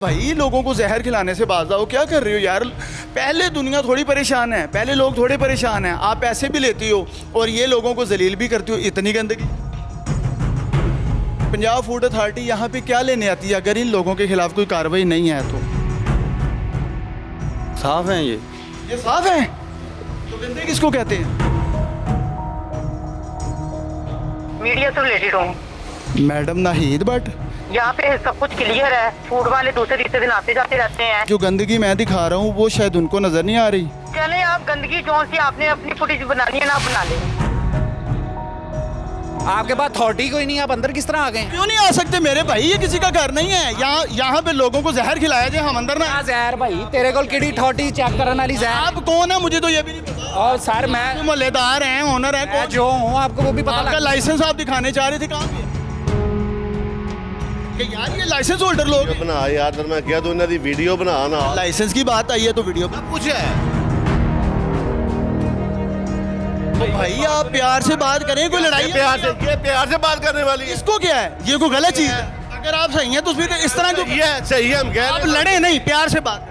भाई लोगों को जहर खिलाने से बाज आओ, क्या कर रहे हो यार। पहले दुनिया थोड़ी परेशान है, पहले लोग थोड़े परेशान हैं। आप पैसे भी लेती हो और ये लोगों को जलील भी करती हो। इतनी गंदगी पंजाब फूड अथॉरिटी यहाँ पे क्या लेने आती है अगर इन लोगों के खिलाफ कोई कार्रवाई नहीं है तो? साफ हैं ये साफ है तो गंदे किसको कहते हैं? मीडिया से रिलेटेड हूँ मैडम नाहिद बट यहाँ पे सब कुछ क्लियर है। फूड वाले दूसरे तीसरे दिन आते जाते रहते हैं। जो गंदगी मैं दिखा रहा हूँ वो शायद उनको नजर नहीं आ रही। चले आप गंदगी जो सी आपने अपनी फुटेज बनानी है ना बना ले। आपके पास अथॉरिटी कोई नहीं, आप अंदर किस तरह आ गए? क्यों नहीं आ सकते मेरे भाई, ये किसी का घर नहीं है। यहाँ पे लोगों को जहर खिलाया जाए, हम अंदर ना। जहर भाई तेरे को किड़ी अथॉरिटी चेक करने वाली जहर? आप कौन है मुझे तो ये भी नहीं पता। और सर मैं मोहल्लेदार हैं, ओनर है, मैं जो हूँ आपको वो भी पता आपका लग लाइसेंस आप दिखाने चाह रहे थे कहाँ पे? कि यार ये लाइसेंस होल्डर लोग हैं। बना यार, तर मैं क्या तो इन्हों दी वीडियो बना ना। लाइसेंस की बात आई है तो वीडियो कुछ है तो भाई आप प्यार से बात करें, कोई लड़ाई है? प्यार से बात करने वाली है। इसको क्या है, ये कोई गलत चीज है? अगर आप सही हैं तो फिर इस तरह क्यों? सही है, हम कह रहे आप हैं। लड़े नहीं, प्यार से बात